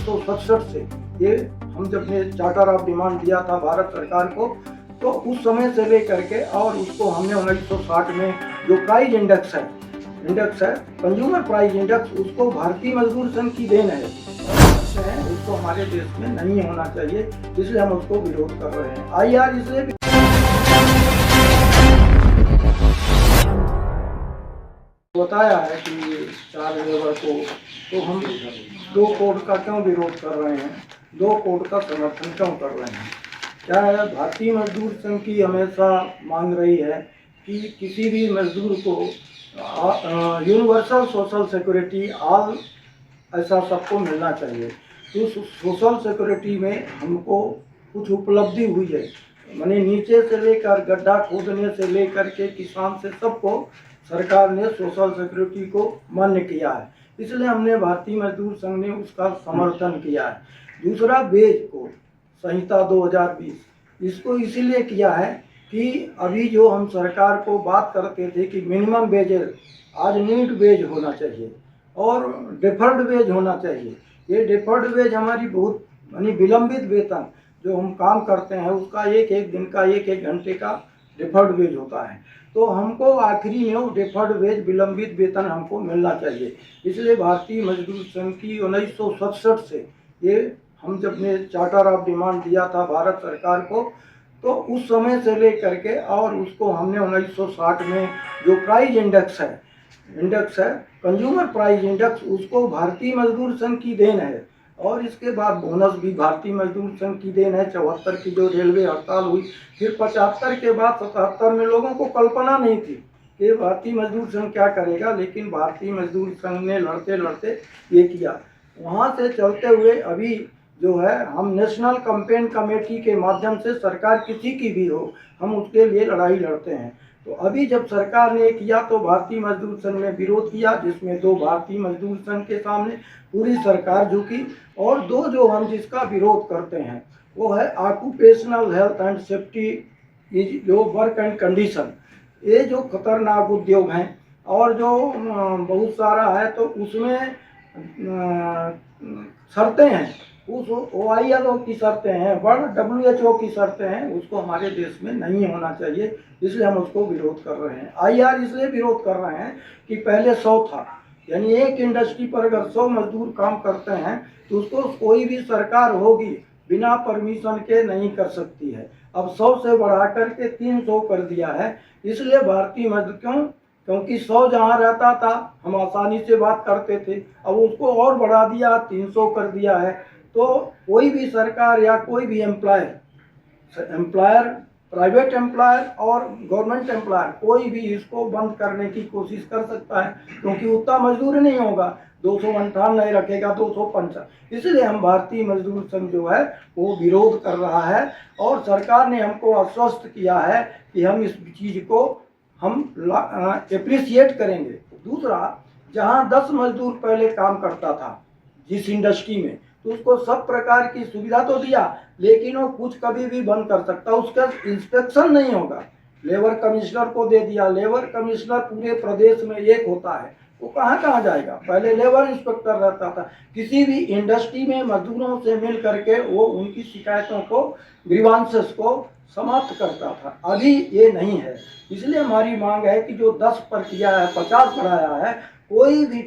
1967 से ये हम जब ने चार्टर ऑफ डिमांड दिया था भारत सरकार को, तो उस समय से लेकर के और उसको हमने 1960 में जो प्राइस इंडेक्स है कंज्यूमर प्राइस इंडेक्स, उसको भारतीय मजदूर संघ की देन है, उसको हमारे देश में नहीं होना चाहिए, इसलिए हम उसको विरोध कर रहे हैं। IR इसलिए बताया है कि 4 लेबर को, तो हम 2 कोड का क्यों विरोध कर रहे हैं, 2 कोड का समर्थन क्यों कर रहे हैं। क्या है, भारतीय मजदूर संघ की हमेशा मांग रही है कि किसी भी मजदूर को यूनिवर्सल सोशल सिक्योरिटी ऑल ऐसा सबको मिलना चाहिए। तो सोशल सिक्योरिटी में हमको कुछ उपलब्धि हुई है, माने नीचे से लेकर गड्ढा खोदने से लेकर के किसान से सबको सरकार ने सोशल सिक्योरिटी को मान्य किया है, इसलिए हमने भारतीय मजदूर संघ ने उसका समर्थन किया है। दूसरा, वेज को संहिता 2020 इसको इसीलिए किया है कि अभी जो हम सरकार को बात करते थे कि मिनिमम वेज आज नीड वेज होना चाहिए और डिफर्ड वेज होना चाहिए। ये डिफर्ड वेज हमारी बहुत यानी विलंबित वेतन जो हम काम करते हैं उसका एक दिन का एक घंटे का डिफर्ड वेज होता है, तो हमको आखिरी में वो डिफर्ड वेज विलंबित वेतन हमको मिलना चाहिए। इसलिए भारतीय मजदूर संघ की 1967 से ये हम जब ने चार्टर ऑफ डिमांड दिया था भारत सरकार को, तो उस समय से लेकर के और उसको हमने 1960 में जो प्राइस इंडेक्स है कंज्यूमर प्राइस इंडेक्स, उसको भारतीय मजदूर संघ की देन है। और इसके बाद बोनस भी भारतीय मजदूर संघ की देन है। 74 की जो रेलवे हड़ताल हुई, फिर 75 के बाद 77 में लोगों को कल्पना नहीं थी कि भारतीय मजदूर संघ क्या करेगा, लेकिन भारतीय मजदूर संघ ने लड़ते लड़ते ये किया। वहाँ से चलते हुए अभी जो है हम नेशनल कैंपेन कमेटी के माध्यम से सरकार किसी की भी हो, हम उसके लिए लड़ाई लड़ते हैं। तो अभी जब सरकार ने किया तो भारतीय मजदूर संघ ने विरोध किया, जिसमें 2 भारतीय मजदूर संघ के सामने पूरी सरकार झुकी, और 2 जो हम जिसका विरोध करते हैं वो है ऑक्यूपेशनल हेल्थ एंड सेफ्टी जो वर्क एंड कंडीशन, ये जो खतरनाक उद्योग हैं और जो बहुत सारा है, तो उसमें शर्तें हैं, उस OILO की शर्तें हैं, वर्ल्ड WHO की शर्तें हैं, उसको हमारे देश में नहीं होना चाहिए, इसलिए हम उसको विरोध कर रहे हैं। IR इसलिए विरोध कर रहे हैं कि पहले 100 था, यानी एक इंडस्ट्री पर अगर 100 मजदूर काम करते हैं तो उसको कोई भी सरकार होगी बिना परमिशन के नहीं कर सकती है। अब 100 से बढ़ा करके 300 कर दिया है, इसलिए भारतीय मजदूर क्योंकि 100 जहाँ रहता था हम आसानी से बात करते थे, अब उसको और बढ़ा दिया, 300 कर दिया है। तो कोई भी सरकार या कोई भी एम्प्लॉयर प्राइवेट एम्प्लॉयर और गवर्नमेंट एम्प्लॉयर कोई भी इसको बंद करने की कोशिश कर सकता है, क्योंकि उतना मजदूर नहीं होगा, 258 नहीं रखेगा, 255। इसलिए हम भारतीय मजदूर संघ जो है वो विरोध कर रहा है, और सरकार ने हमको आश्वस्त किया है कि हम इस चीज़ को हम एप्रिसिएट करेंगे। दूसरा, जहाँ 10 मजदूर पहले काम करता था जिस इंडस्ट्री में, तो उसको सब प्रकार की सुविधा तो दिया, लेकिन वो कुछ कभी भी बंद कर सकता, उसका इंस्पेक्शन नहीं होगा। लेबर कमिश्नर को दे दिया, लेबर कमिश्नर पूरे प्रदेश में एक होता है, वो कहाँ जाएगा। पहले लेबर इंस्पेक्टर रहता था, किसी भी इंडस्ट्री में मजदूरों से मिल करके वो उनकी शिकायतों को, ग्रीवांसेस को समाप्त करता था। अभी ये नहीं है, इसलिए हमारी मांग है कि जो 10 पर किया है 50 बढ़ाया है, कोई भी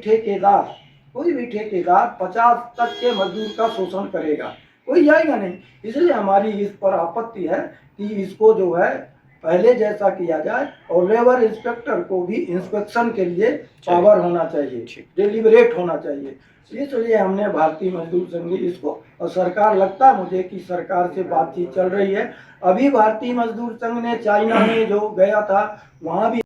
ठेकेदार 50 तक के मजदूर का शोषण करेगा, कोई जाएगा नहीं। इसलिए हमारी इस पर आपत्ति है कि इसको जो है पहले जैसा किया जाए, और लेबर इंस्पेक्टर को भी इंस्पेक्शन के लिए पावर होना चाहिए, डिलिबरेट होना चाहिए। इसलिए हमने भारतीय मजदूर संघ इसको, और सरकार लगता है मुझे कि सरकार से बातचीत चल रही है। अभी भारतीय मजदूर संघ ने चाइना में जो गया था वहाँ भी